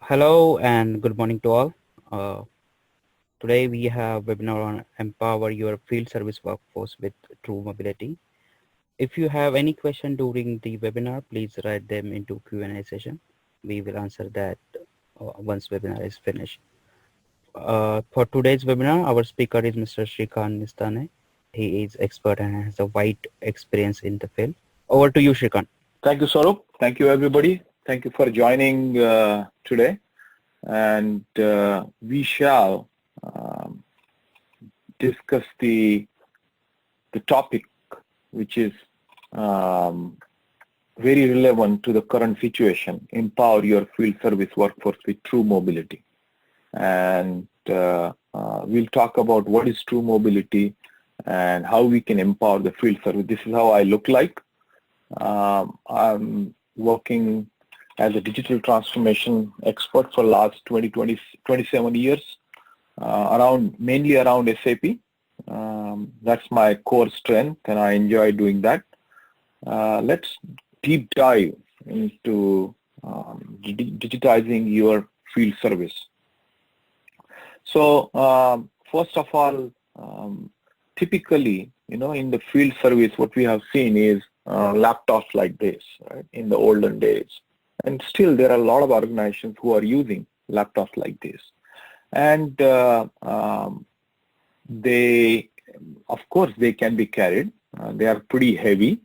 Hello and good morning to all. Uh, Today we have webinar on empower your field service workforce with true mobility. If you have any question during the webinar, please write them into Q&A session. We will answer that once webinar is finished. For today's webinar, our speaker is Mr. Shrikant Nistane. He is expert and has a wide experience in the field. Over to you, Shrikant. Thank you, Saurabh. Thank you, everybody. Thank you for joining today. And we shall discuss the topic, which is very relevant to the current situation: empower your field service workforce with true mobility. And we'll talk about what is true mobility and how we can empower the field service. This is how I look like. I'm working as a digital transformation expert for the last 27 years, mainly around SAP. That's my core strength, and I enjoy doing that. Let's deep dive into digitizing your field service. So first of all, typically, in the field service, what we have seen is laptops like this, right, in the olden days. And still there are a lot of organizations who are using laptops like this. And they, of course, they can be carried. They are pretty heavy.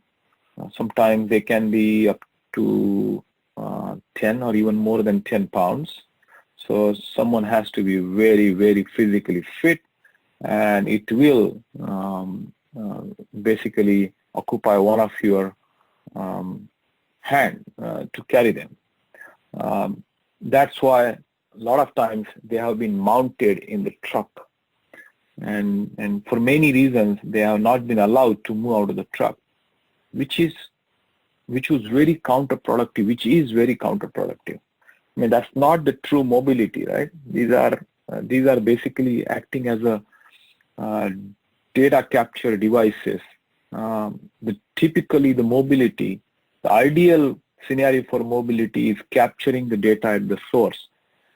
Sometimes they can be up to 10 or even more than 10 pounds. So someone has to be very, very physically fit, and it will basically occupy one of your hand to carry them. That's why a lot of times they have been mounted in the truck, and for many reasons they have not been allowed to move out of the truck, which is very counterproductive. I mean, that's not the true mobility, right? These are basically acting as a data capture devices. Typically the mobility, the ideal scenario for mobility is capturing the data at the source,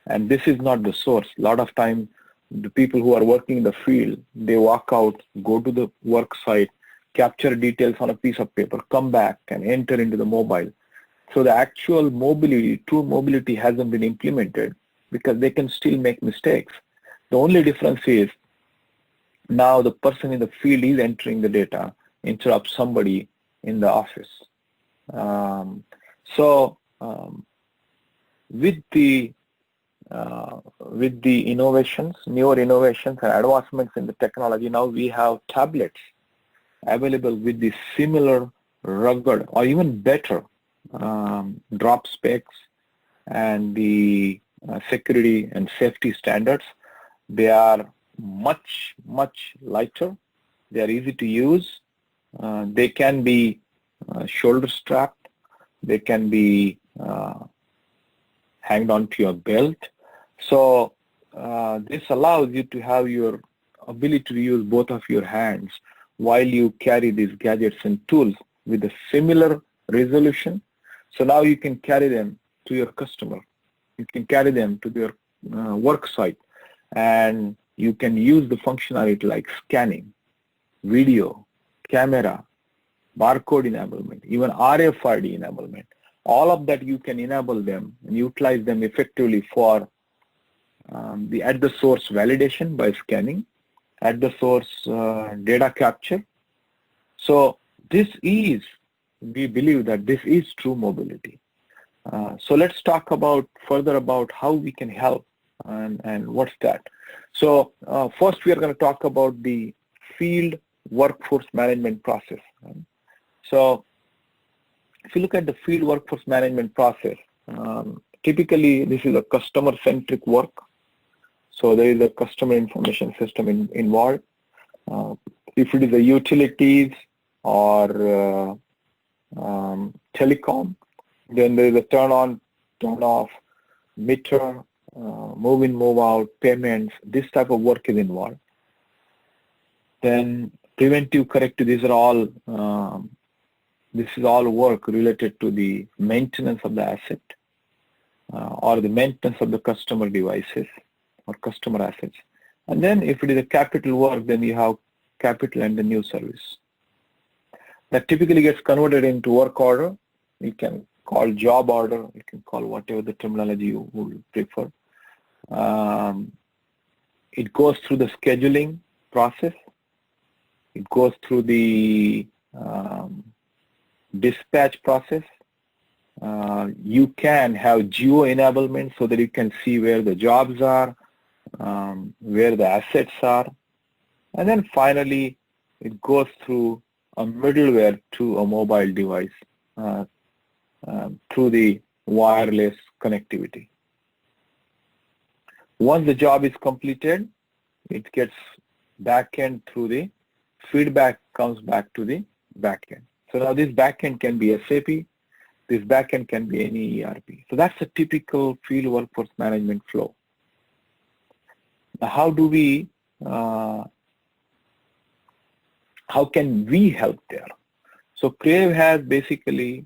and this is not the source. A lot of time the people who are working in the field, they walk out, go to the work site, capture details on a piece of paper, come back and enter into the mobile. So the actual mobility, true mobility, hasn't been implemented because they can still make mistakes. The only difference is now the person in the field is entering the data instead of somebody in the office. With the innovations, newer innovations and advancements in the technology, now we have tablets available with the similar rugged or even better drop specs and the security and safety standards. They are much, much lighter. They are easy to use. They can be shoulder strapped. They can be hanged onto your belt. So this allows you to have your ability to use both of your hands while you carry these gadgets and tools with a similar resolution. So now you can carry them to your customer. You can carry them to your work site, and you can use the functionality like scanning, video, camera, barcode enablement, even RFID enablement. All of that you can enable them and utilize them effectively for the at the source validation by scanning, at the source data capture. So we believe that this is true mobility. So let's talk further about how we can help and what's that. So first we are going to talk about the field workforce management process. So if you look at the field workforce management process, typically this is a customer-centric work. So there is a customer information system involved. If it is a utilities or telecom, then there is a turn on, turn off, meter, move in, move out, payments. This type of work is involved. Then preventive, corrective. These are all this is all work related to the maintenance of the asset. or the maintenance of the customer devices or customer assets. And then if it is a capital work, then you have capital and the new service. That typically gets converted into work order. You can call job order, you can call whatever the terminology you would prefer. It goes through the scheduling process. It goes through the dispatch process. You can have geo enablement so that you can see where the jobs are, where the assets are. And then finally, it goes through a middleware to a mobile device through the wireless connectivity. Once the job is completed, it gets backend through the feedback comes back to the backend. So now this backend can be SAP, this backend can be any ERP. So that's a typical field workforce management flow. Now how do we, how can we help there? So Crave has basically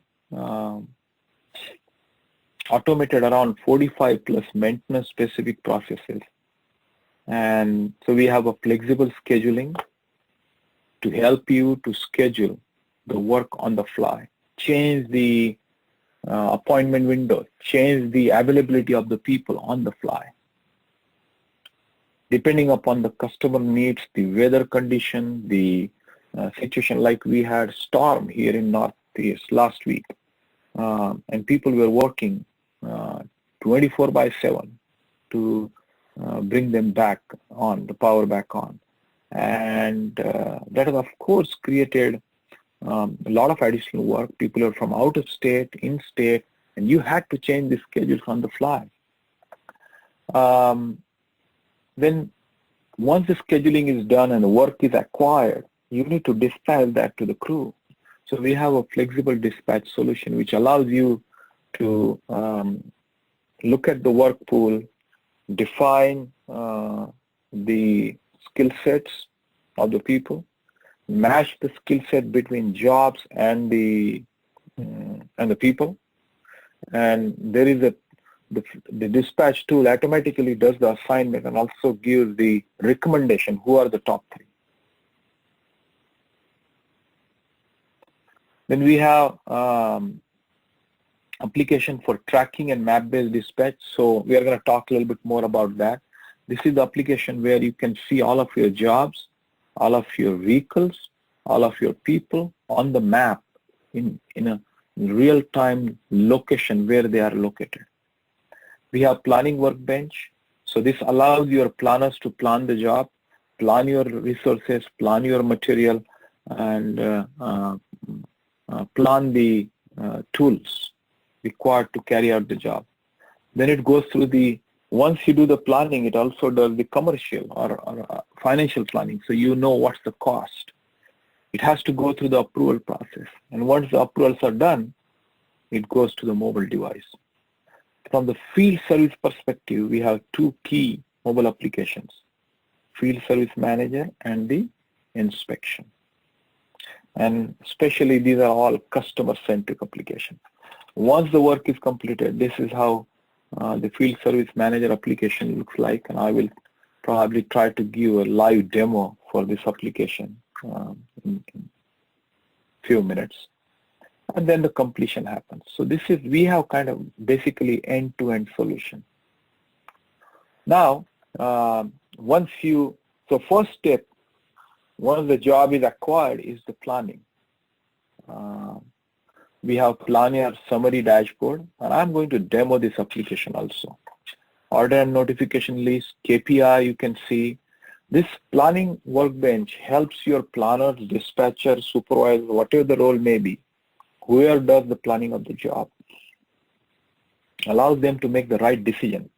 automated around 45 plus maintenance specific processes. And so we have a flexible scheduling to help you to schedule the work on the fly, change the appointment window, change the availability of the people on the fly. Depending upon the customer needs, the weather condition, the situation like we had storm here in Northeast last week, and people were working 24/7 to bring them back on, the power back on. And that has of course created a lot of additional work. People are from out of state, in state, and you had to change the schedules on the fly. Then once the scheduling is done and the work is acquired, you need to dispatch that to the crew. So we have a flexible dispatch solution which allows you to look at the work pool, define the skill sets of the people, match the skill set between jobs and the people, and there is the dispatch tool automatically does the assignment and also gives the recommendation who are the top 3. Then we have application for tracking and map-based dispatch. So we are going to talk a little bit more about that. This is the application where you can see all of your jobs, all of your vehicles, all of your people on the map in a real-time location where they are located. We have planning workbench. So this allows your planners to plan the job, plan your resources, plan your material, and plan the tools required to carry out the job. Then it goes through the, once you do the planning, it also does the commercial or financial planning, so you know what's the cost. It has to go through the approval process, and once the approvals are done, it goes to the mobile device. From the field service perspective, we have 2 key mobile applications, field service manager and the inspection. And especially these are all customer-centric applications. Once the work is completed, this is how the field service manager application looks like, and I will probably try to give a live demo for this application in a few minutes. And then the completion happens. So this is, we have kind of basically end-to-end solution. Now, once you, so first step, once the job is acquired is the planning. We have planner summary dashboard, and I'm going to demo this application also. Order and notification list, KPI, you can see. This planning workbench helps your planners, dispatcher, supervisor, whatever the role may be, whoever does the planning of the job, allows them to make the right decision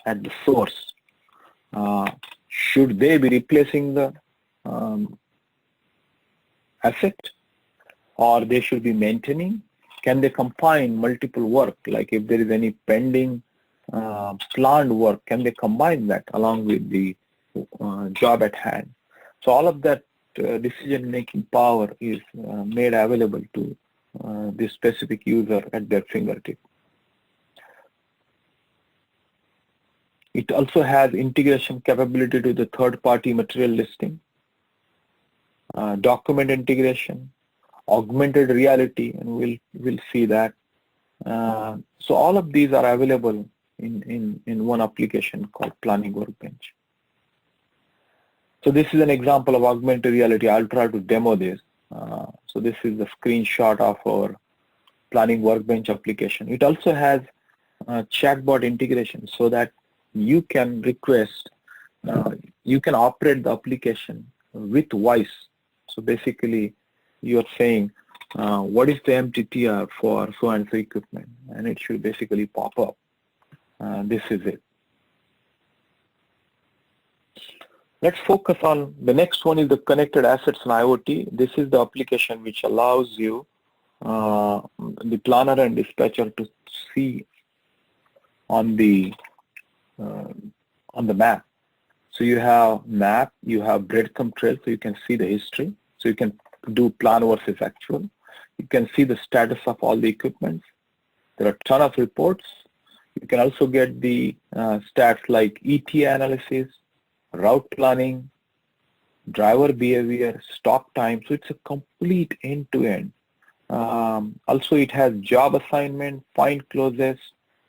at the source. Should they be replacing the asset, or they should be maintaining? Can they combine multiple work? Like if there is any pending planned work, can they combine that along with the job at hand? So all of that decision-making power is made available to this specific user at their fingertip. It also has integration capability to the third-party material listing, document integration, augmented reality, and we'll see that. So all of these are available in one application called Planning Workbench. So this is an example of augmented reality. I'll try to demo this. So this is the screenshot of our Planning Workbench application. It also has chatbot integration so that you can request, you can operate the application with voice. So basically, you're saying, what is the MTTR for so-and-so equipment? And it should basically pop up. This is it. Let's focus on the next one is the connected assets and IoT. This is the application which allows you, the planner and dispatcher, to see on the map. So you have map, you have breadcrumb trail, so you can see the history. So you can do plan versus actual. You can see the status of all the equipment. There are a ton of reports. You can also get the stats like ETA analysis, route planning, driver behavior, stop time. So it's a complete end-to-end. Also, it has job assignment, point closes,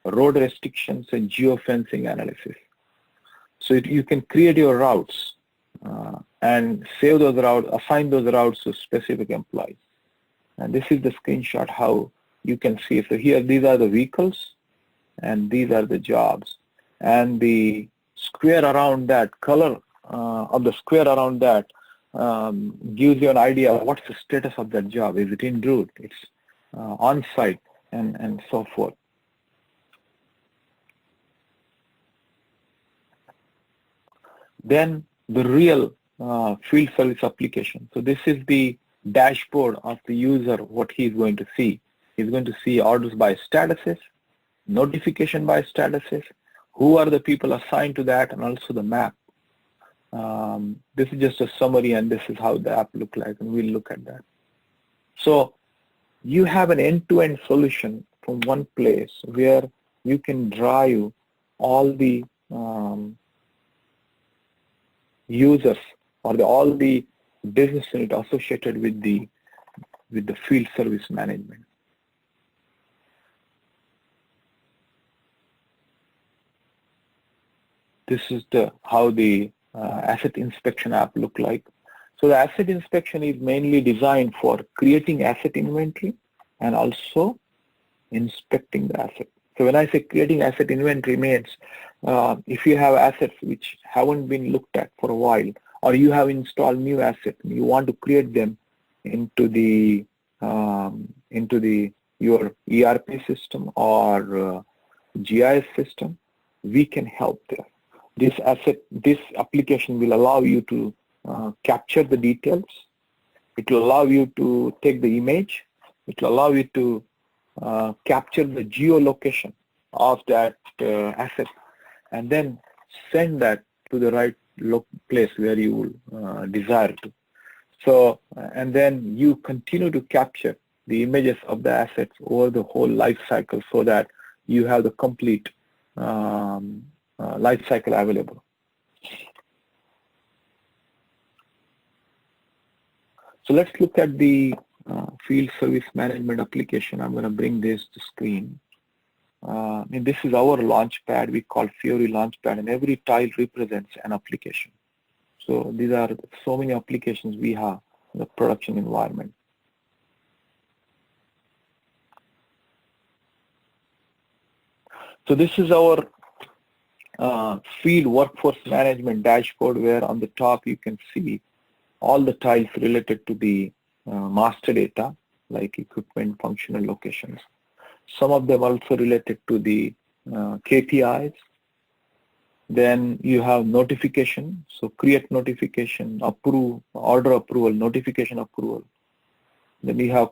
road restrictions, and geofencing analysis. So you can create your routes and save those routes, assign those routes to specific employees. And this is the screenshot how you can see. So here, these are the vehicles, and these are the jobs. And the square around that, color of the square around that gives you an idea of what's the status of that job. Is it en route? It's on-site, and so forth. Then the real field service application. So this is the dashboard of the user, what he's going to see. He's going to see orders by statuses, notification by statuses, who are the people assigned to that, and also the map. This is just a summary, and this is how the app looks like, and we'll look at that. So you have an end-to-end solution from one place where you can drive all the users or all the business unit associated with the field service management. This is how the asset inspection app look like. So the asset inspection is mainly designed for creating asset inventory and also inspecting the asset. So when I say creating asset inventory means if you have assets which haven't been looked at for a while, or you have installed new assets and you want to create them into your ERP system or GIS system, we can help there. This application will allow you to capture the details. It will allow you to take the image. It will allow you to capture the geolocation of that asset, and then send that to the right place where you desire to. So, and then you continue to capture the images of the assets over the whole life cycle so that you have the complete life cycle available. So let's look at the field service management application. I'm going to bring this to screen. And this is our launchpad. We call Fiori Launchpad, and every tile represents an application. So these are so many applications we have in the production environment. So this is our field workforce management dashboard, where on the top you can see all the tiles related to the master data, like equipment, functional locations. Some of them also related to the KPIs. Then you have notification, so create notification, approve, order approval, notification approval. Then we have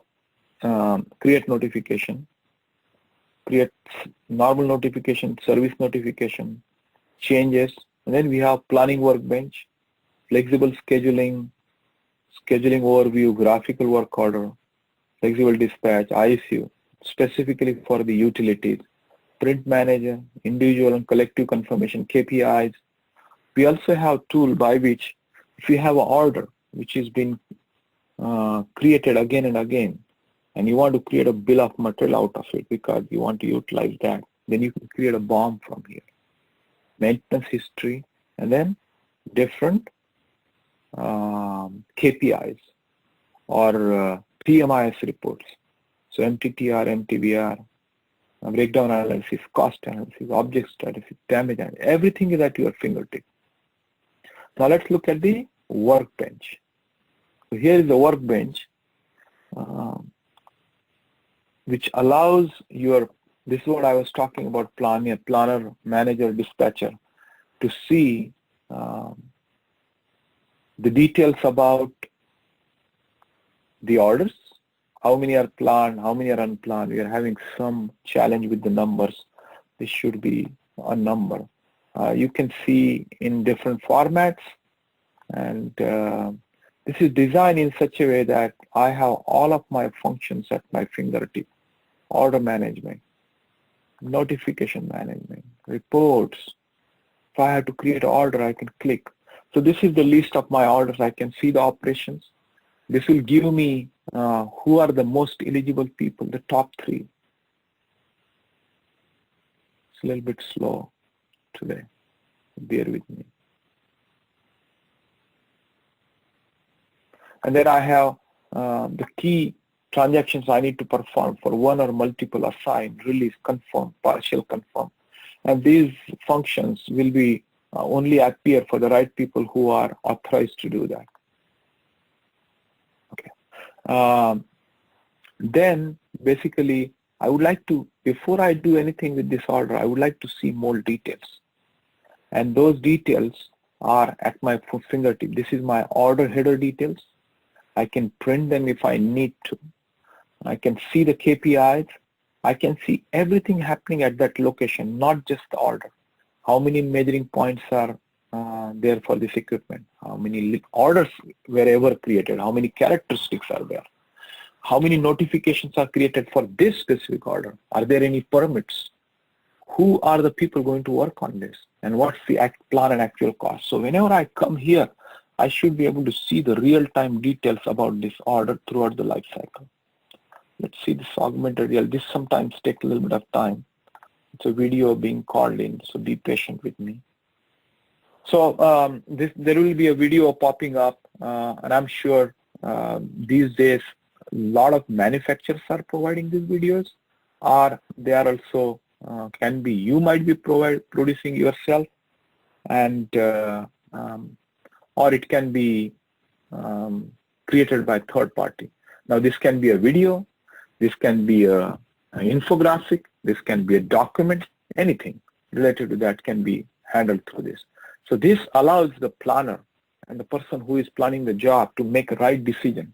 create notification, create normal notification, service notification, changes. And then we have planning workbench, flexible scheduling, scheduling overview, graphical work order, flexible dispatch, ISU, specifically for the utilities. sprint manager, individual and collective confirmation KPIs. We also have tool by which if you have an order which has been created again and again, and you want to create a bill of material out of it because you want to utilize that, then you can create a BOM from here. Maintenance history, and then different KPIs or PMIS reports. So MTTR, MTBR, breakdown analysis, cost analysis, object statistics, damage analysis, everything is at your fingertip. Now let's look at the workbench. So here is the workbench, which allows your, this is what I was talking about, planner, manager, dispatcher, to see the details about the orders, how many are planned, how many are unplanned. We are having some challenge with the numbers. This should be a number. You can see in different formats, and this is designed in such a way that I have all of my functions at my fingertip. Order management, notification management, reports. If I have to create an order, I can click. So this is the list of my orders. I can see the operations. This will give me who are the most eligible people, the top 3. It's a little bit slow today. Bear with me. And then I have the key transactions I need to perform for one or multiple assign, release, confirm, partial confirm. And these functions will be only appear for the right people who are authorized to do that. Okay. Then basically I would like to, before I do anything with this order, I would like to see more details. And those details are at my fingertip. This is my order header details. I can print them if I need to. I can see the KPIs. I can see everything happening at that location, not just the order. How many measuring points are there for this equipment? How many orders were ever created? How many characteristics are there? How many notifications are created for this specific order? Are there any permits? Who are the people going to work on this? And what's the plan and actual cost? So whenever I come here, I should be able to see the real-time details about this order throughout the life cycle. Let's see this augmented reality. This sometimes takes a little bit of time. It's a video being called in, so be patient with me. So there will be a video popping up, and I'm sure these days a lot of manufacturers are providing these videos, or they are also can be, you might be producing yourself, and or it can be created by third party. Now this can be a video, this can be an infographic, this can be a document, anything related to that can be handled through this. So this allows the planner and the person who is planning the job to make a right decision.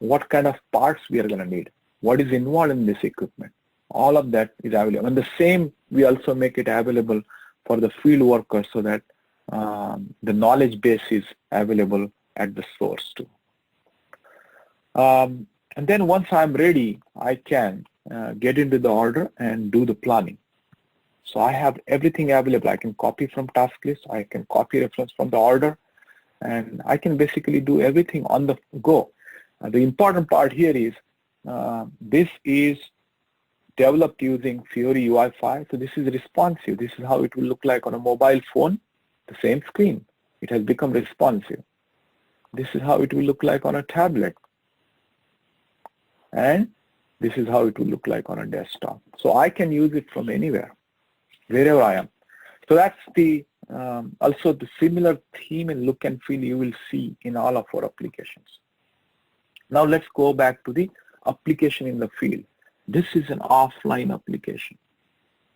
What kind of parts we are going to need, what is involved in this equipment. All of that is available. And the same, we also make it available for the field workers so that the knowledge base is available at the source too. And then once I'm ready, I can get into the order and do the planning. So I have everything available. I can copy from task list, I can copy reference from the order, and I can basically do everything on the go. The important part here is this is developed using Fiori UI5. So this is responsive. This is how it will look like on a mobile phone, the same screen. It has become responsive. This is how it will look like on a tablet. And this is how it will look like on a desktop. So I can use it from anywhere, wherever I am. So that's the also the similar theme and look and feel you will see in all of our applications. Now let's go back to the application in the field. This is an offline application.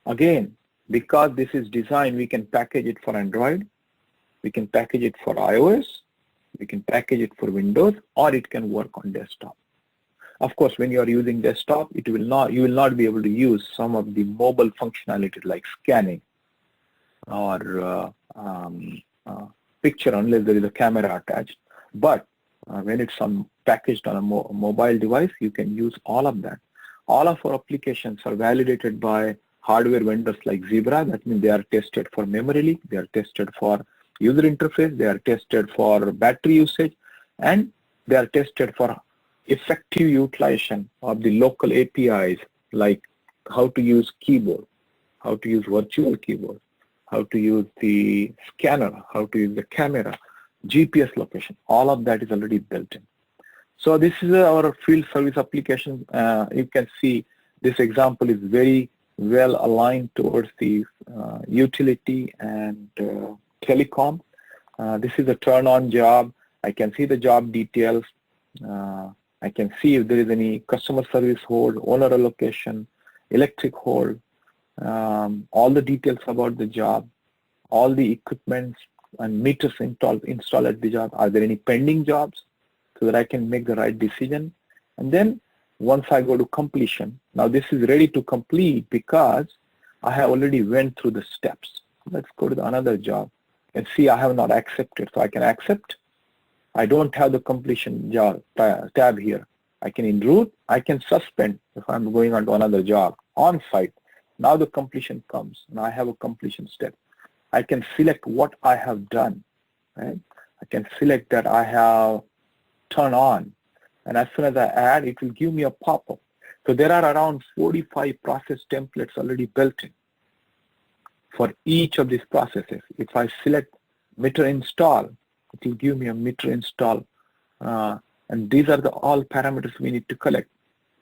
Again, because this is designed, we can package it for Android, we can package it for iOS, we can package it for Windows, or it can work on desktop. Of course, when you are using desktop, you will not be able to use some of the mobile functionality like scanning or picture unless there is a camera attached. But when it's packaged on a mobile device, you can use all of that. All of our applications are validated by hardware vendors like Zebra. That means they are tested for memory leak, they are tested for user interface, they are tested for battery usage, and they are tested for effective utilization of the local APIs, like how to use keyboard, how to use virtual keyboard, how to use the scanner, how to use the camera, GPS location. All of that is already built in. So this is our field service application. You can see this example is very well aligned towards the utility and telecom. This is a turn-on job. I can see the job details. I can see if there is any customer service hold, owner allocation, electric hold, all the details about the job, all the equipment and meters installed at the job. Are there any pending jobs, so that I can make the right decision? And then once I go to completion, now this is ready to complete because I have already went through the steps. Let's go to another job and see I have not accepted. So I can accept. I don't have the completion job tab here. I can enroute. I can suspend if I'm going on to another job on site. Now the completion comes and I have a completion step. I can select what I have done, right? I can select that I have turned on, and as soon as I add, it will give me a pop-up. So there are around 45 process templates already built in for each of these processes. If I select meter install, it will give me a meter install, and these are the all parameters we need to collect.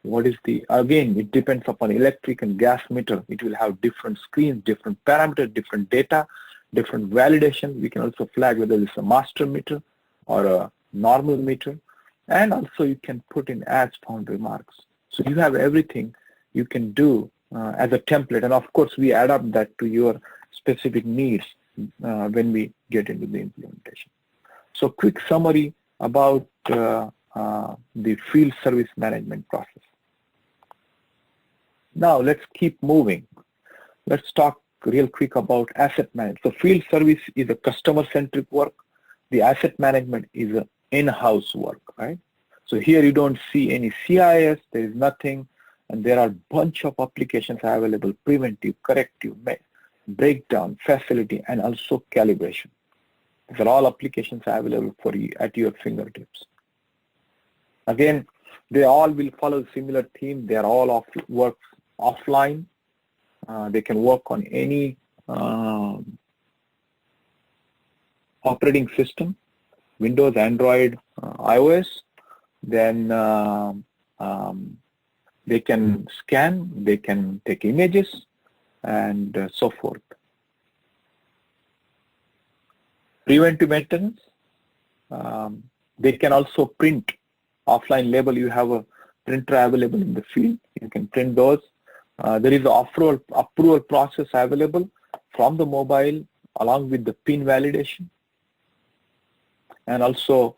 What is the, again, it depends upon electric and gas meter. It will have different screens, different parameters, different data, different validation. We can also flag whether it's a master meter or a normal meter. And also you can put in as found remarks. So you have everything you can do as a template. And of course, we adapt that to your specific needs when we get into the implementation. So quick summary about the field service management process. Now let's keep moving. Let's talk real quick about asset management. So field service is a customer-centric work. The asset management is an in-house work, right? So here you don't see any CIS, there is nothing, and there are a bunch of applications available: preventive, corrective, breakdown, facility, and also calibration. These are all applications available for you at your fingertips. Again, they all will follow a similar theme. They are all work offline. They can work on any operating system, Windows, Android, iOS. Then they can scan, they can take images, and so forth. Preventive maintenance. They can also print offline label. You have a printer available in the field. You can print those. There is an approval process available from the mobile along with the PIN validation. And also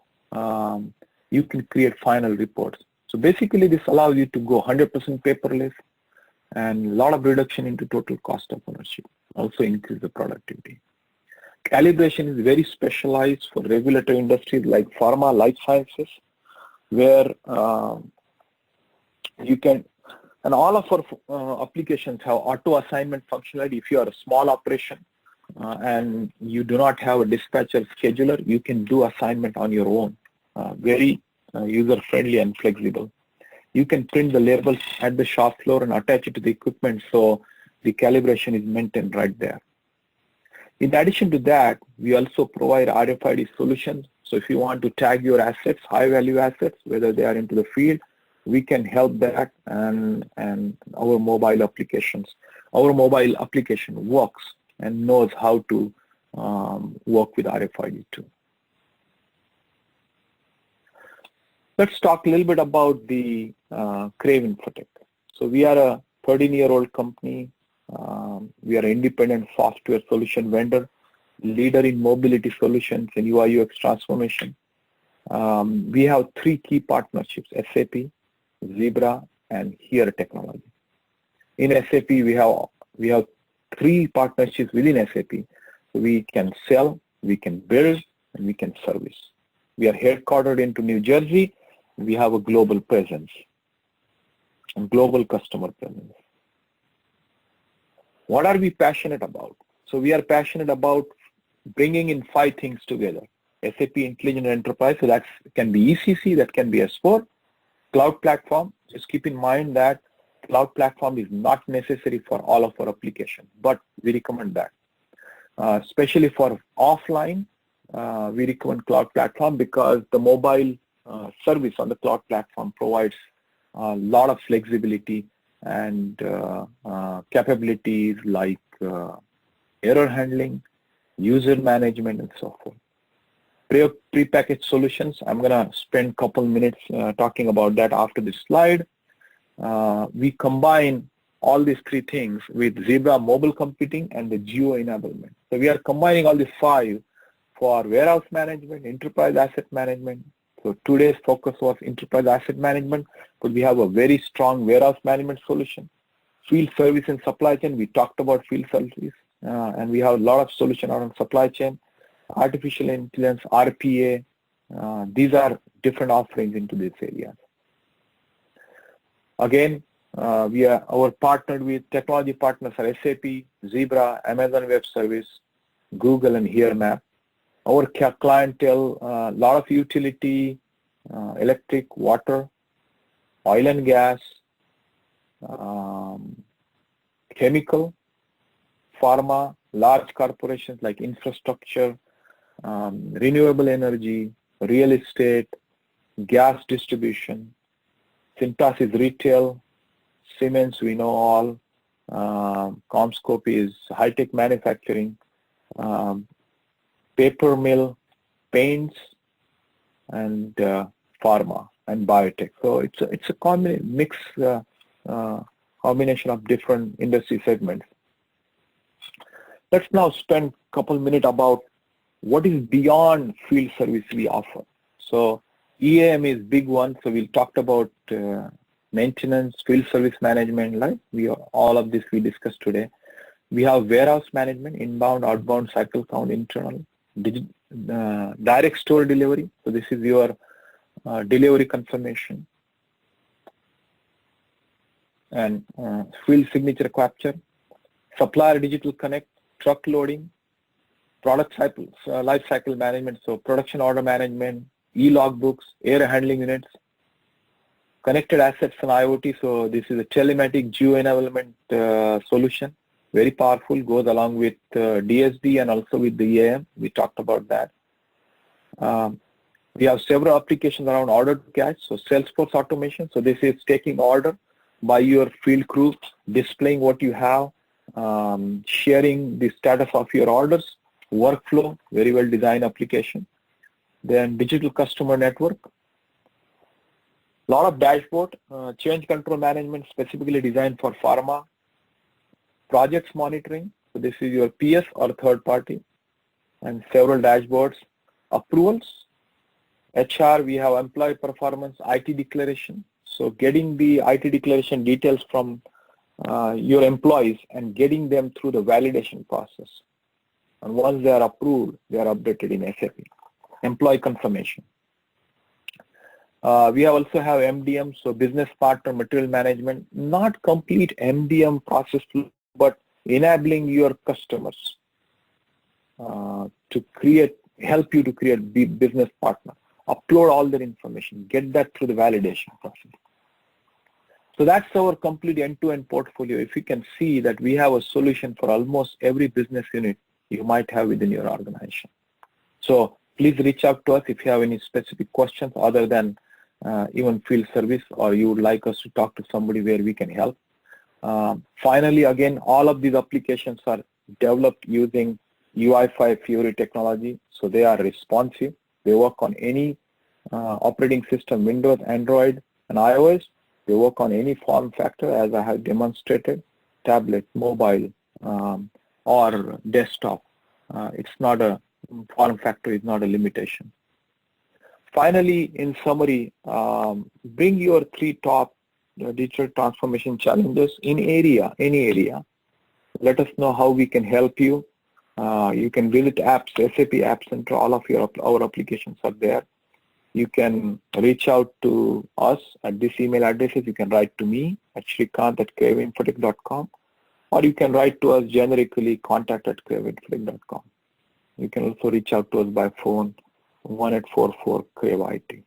you can create final reports. So basically this allows you to go 100% paperless and a lot of reduction into total cost of ownership. Also increase the productivity. Calibration is very specialized for regulatory industries like pharma, life sciences, where you can, and all of our applications have auto assignment functionality. If you are a small operation and you do not have a dispatcher scheduler, you can do assignment on your own. Very user-friendly and flexible. You can print the labels at the shop floor and attach it to the equipment, so the calibration is maintained right there. In addition to that, we also provide RFID solutions. So if you want to tag your assets, high-value assets, whether they are into the field, we can help that, and our mobile application works and knows how to work with RFID too. Let's talk a little bit about the Crave Infotech. So we are a 13-year-old company. We are an independent software solution vendor, leader in mobility solutions and UI UX transformation. We have 3 key partnerships: SAP, Zebra, and Here Technology. In SAP, we have 3 partnerships within SAP. We can sell, we can build, and we can service. We are headquartered into New Jersey. We have a global presence and global customer presence. What are we passionate about? So we are passionate about bringing in 5 things together. SAP Intelligent Enterprise, so that can be ECC, that can be S4. Cloud platform, just keep in mind that cloud platform is not necessary for all of our applications, but we recommend that. Especially for offline, we recommend cloud platform because the mobile service on the cloud platform provides a lot of flexibility and capabilities like error handling, user management, and so forth. Pre-packaged solutions, I'm going to spend a couple minutes talking about that after this slide. We combine all these 3 things with Zebra mobile computing and the geo enablement. So we are combining all these 5 for warehouse management, enterprise asset management. So today's focus was enterprise asset management, but we have a very strong warehouse management solution. Field service and supply chain, we talked about field service, and we have a lot of solution around supply chain. Artificial intelligence, RPA, these are different offerings into this area. Again, our partnered with technology partners are SAP, Zebra, Amazon Web Service, Google, and HereMap. Our clientele, a lot of utility, electric, water, oil and gas, chemical, pharma, large corporations like infrastructure, renewable energy, real estate, gas distribution. Cintas is retail, Siemens we know all, Comscope is high-tech manufacturing, paper mill, paints, and pharma and biotech. So it's a combination of different industry segments. Let's now spend a couple minutes about what is beyond field service we offer. So EAM is big one. So we'll talk about maintenance, field service management, like all of this we discussed today. We have warehouse management, inbound, outbound, cycle count, internal, direct store delivery. So this is your delivery confirmation and field signature capture, supplier digital connect, truck loading, product cycles, life cycle management, so production order management, e-log books, air handling units, connected assets and IoT. So this is a telematic geo-enablement solution, very powerful, goes along with DSD and also with the EAM. We talked about that. We have several applications around order to cash, so Salesforce automation. So this is taking order by your field crew, displaying what you have, sharing the status of your orders, workflow, very well designed application. Then digital customer network, lot of dashboard, change control management specifically designed for pharma, projects monitoring, so this is your PS or third party, and several dashboards, approvals, HR, we have employee performance, IT declaration, so getting the IT declaration details from your employees and getting them through the validation process. And once they are approved, they are updated in SAP. Employee confirmation. We also have MDM, so business partner material management, not complete MDM process, but enabling your customers to help you to create business partner, upload all their information, get that through the validation process. So that's our complete end-to-end portfolio. If you can see that we have a solution for almost every business unit you might have within your organization. So please reach out to us if you have any specific questions other than even field service, or you would like us to talk to somebody where we can help. Finally, again, all of these applications are developed using UI5 Fiori technology, so they are responsive. They work on any operating system, Windows, Android, and iOS. They work on any form factor, as I have demonstrated, tablet, mobile, or desktop. It's not a form factor, is not a limitation. Finally, in summary, bring your 3 top digital transformation challenges in any area. Let us know how we can help you. You can visit apps, SAP App Center, all of our applications are there. You can reach out to us at this email addresses. You can write to me at shrikant@craveinfotech.com. or you can write to us generically, contact@craveinflick.com. You can also reach out to us by phone, 1844-CRAVE-IT.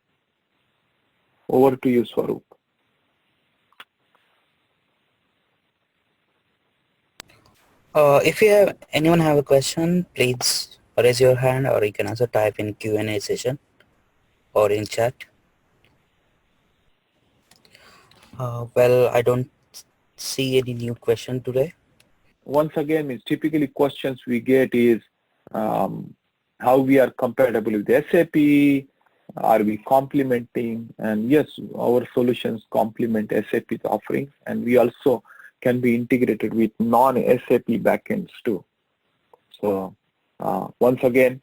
Over to you, Swaroop. If anyone have a question, please raise your hand, or you can also type in Q&A session or in chat. Well, I don't see any new question today. Once again, it's typically questions we get is how we are compatible with SAP, are we complementing? And yes, our solutions complement SAP's offerings, and we also can be integrated with non-SAP backends too. So once again,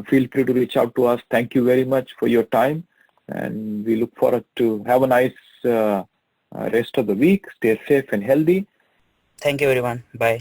feel free to reach out to us. Thank you very much for your time, and we look forward to have a nice rest of the week. Stay safe and healthy. Thank you, everyone. Bye.